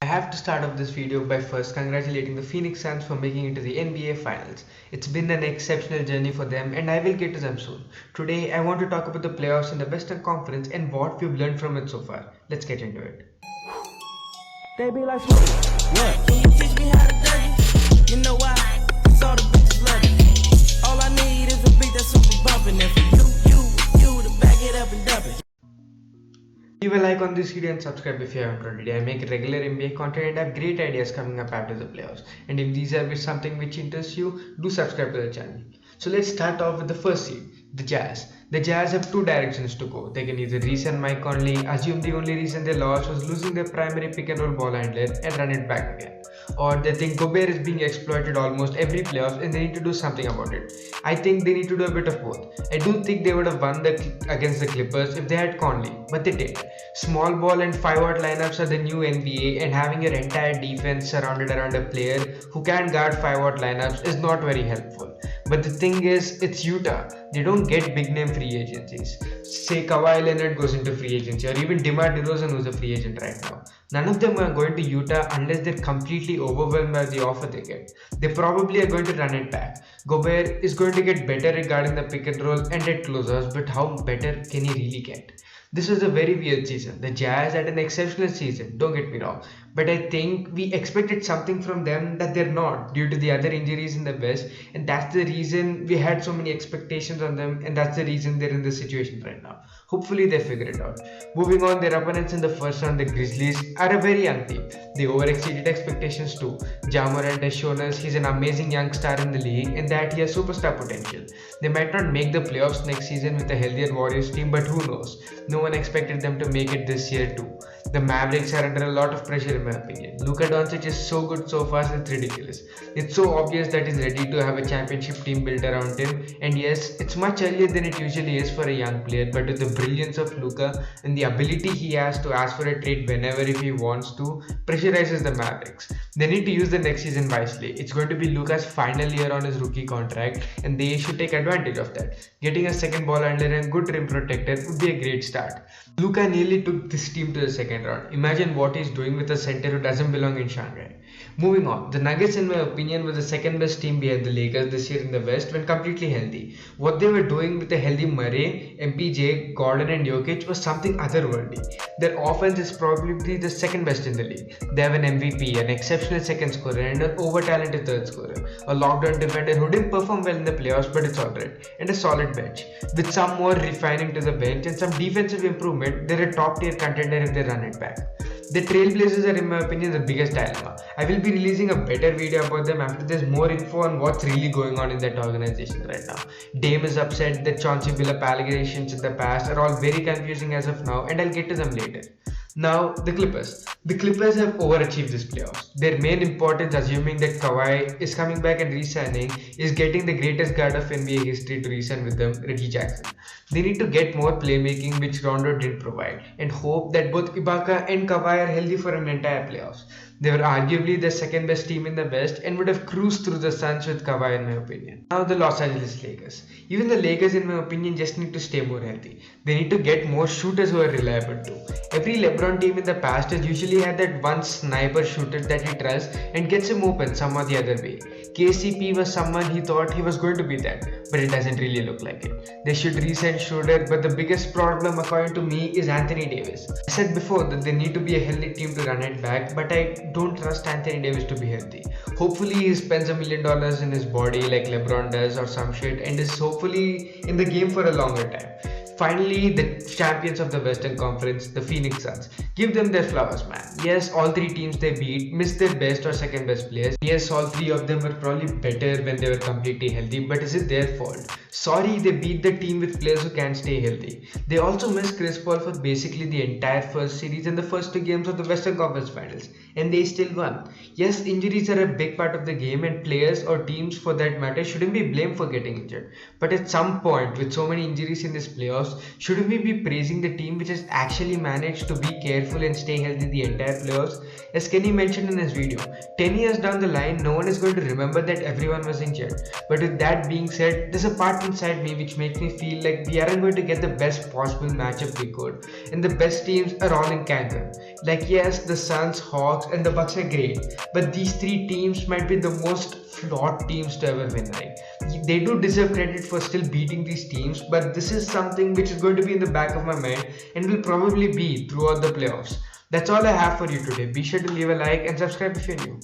I have to start off this video by first congratulating the Phoenix Suns for making it to the NBA Finals. It's been an exceptional journey for them and I will get to them soon. Today I want to talk about the playoffs in the Western Conference and what we've learned from it so far. Let's get into it. They be like, yeah. Can you teach me how to dirty? You know why? Cause all the bitches love it. All I need is a beat that's super bumpin'. And for you to back it up and dump it. Leave a like on this video and subscribe if you haven't already. I make regular NBA content and have great ideas coming up after the playoffs. And if these are something which interests you, do subscribe to the channel. So let's start off with the first seed, the Jazz. The Jazz have two directions to go. They can either re-sign Mike Conley, assume the only reason they lost was losing their primary pick and roll ball handler and run it back again. Or they think Gobert is being exploited almost every playoff and they need to do something about it. I think they need to do a bit of both. I do think they would have won against the Clippers if they had Conley, but they didn't. Small ball and 5-out lineups are the new NBA, and having your entire defense surrounded around a player who can guard 5-out lineups is not very helpful. But the thing is, it's Utah. They don't get big name free agencies. Say Kawhi Leonard goes into free agency, or even DeMar DeRozan, who's a free agent right now. None of them are going to Utah unless they're completely overwhelmed by the offer they get. They probably are going to run it back. Gobert is going to get better regarding the pick and roll and at closers, but how better can he really get? This was a very weird season. The Jazz had an exceptional season, don't get me wrong, but I think we expected something from them that they're not due to the other injuries in the West, and that's the reason we had so many expectations on them, and that's the reason they're in this situation right now. Hopefully they figure it out. Moving on, their opponents in the first round, the Grizzlies, are a very young team. They overexceeded expectations too. Ja Morant has shown us he's an amazing young star in the league and that he has superstar potential. They might not make the playoffs next season with a healthier Warriors team, but who knows? No one expected them to make it this year too. The Mavericks are under a lot of pressure in my opinion. Luka Doncic is so good so far, it's ridiculous. It's so obvious that he's ready to have a championship team built around him, and yes, it's much earlier than it usually is for a young player, but with the brilliance of Luka and the ability he has to ask for a trade whenever if he wants to, pressurizes the Mavericks. They need to use the next season wisely. It's going to be Luka's final year on his rookie contract, and they should take advantage of that. Getting a second ball handler and good rim protector would be a great start. Luka nearly took this team to the second round. Imagine what he's doing with a center who doesn't belong in Shanghai. Moving on, the Nuggets in my opinion were the second best team behind the Lakers this year in the West when completely healthy. What they were doing with a healthy Murray, MPJ, Gordon and Jokic was something otherworldly. Their offense is probably the second best in the league. They have an MVP, an exceptional second scorer and an over-talented third scorer. A lockdown defender who didn't perform well in the playoffs but it's alright. And a solid bench. With some more refining to the bench and some defensive improvement, they're a top tier contender if they run it back. The Trailblazers are in my opinion the biggest dilemma. I will be releasing a better video about them after there's more info on what's really going on in that organization right now. Dame is upset, the Chauncey Billups allegations in the past are all very confusing as of now, and I'll get to them later. Now, the Clippers. The Clippers have overachieved this playoffs. Their main importance, assuming that Kawhi is coming back and re-signing, is getting the greatest guard of NBA history to re-sign with them, Reggie Jackson. They need to get more playmaking, which Rondo didn't provide, and hope that both Ibaka and Kawhi are healthy for an entire playoffs. They were arguably the second best team in the West and would have cruised through the Suns with Kawhi in my opinion. Now the Los Angeles Lakers. Even the Lakers in my opinion just need to stay more healthy. They need to get more shooters who are reliable too. Every LeBron team in the past has usually had that one sniper shooter that he trusts and gets him open some or the other way. KCP was someone he thought he was going to be that, but it doesn't really look like it. They should re-sign Schroeder, but the biggest problem according to me is Anthony Davis. I said before that they need to be a healthy team to run it back, but I don't trust Anthony Davis to be healthy. Hopefully he spends $1 million in his body like LeBron does or some shit and is hopefully in the game for a longer time. Finally, the champions of the Western Conference, the Phoenix Suns. Give them their flowers, man. Yes, all three teams they beat missed their best or second best players. Yes, all three of them were probably better when they were completely healthy, but is it their fault? Sorry, they beat the team with players who can't stay healthy. They also missed Chris Paul for basically the entire first series and the first two games of the Western Conference Finals, and they still won. Yes, injuries are a big part of the game, and players or teams for that matter shouldn't be blamed for getting injured. But at some point, with so many injuries in this playoffs, shouldn't we be praising the team which has actually managed to be careful and stay healthy the entire playoffs? As Kenny mentioned in his video, 10 years down the line, no one is going to remember that everyone was injured. But with that being said, there's a part part inside me which makes me feel like we aren't going to get the best possible matchup we could, and the best teams are all in Cancun. Like yes, the Suns, Hawks, and the Bucks are great, but these three teams might be the most flawed teams to ever win. Right? They do deserve credit for still beating these teams, but this is something which is going to be in the back of my mind and will probably be throughout the playoffs. That's all I have for you today. Be sure to leave a like and subscribe if you're new.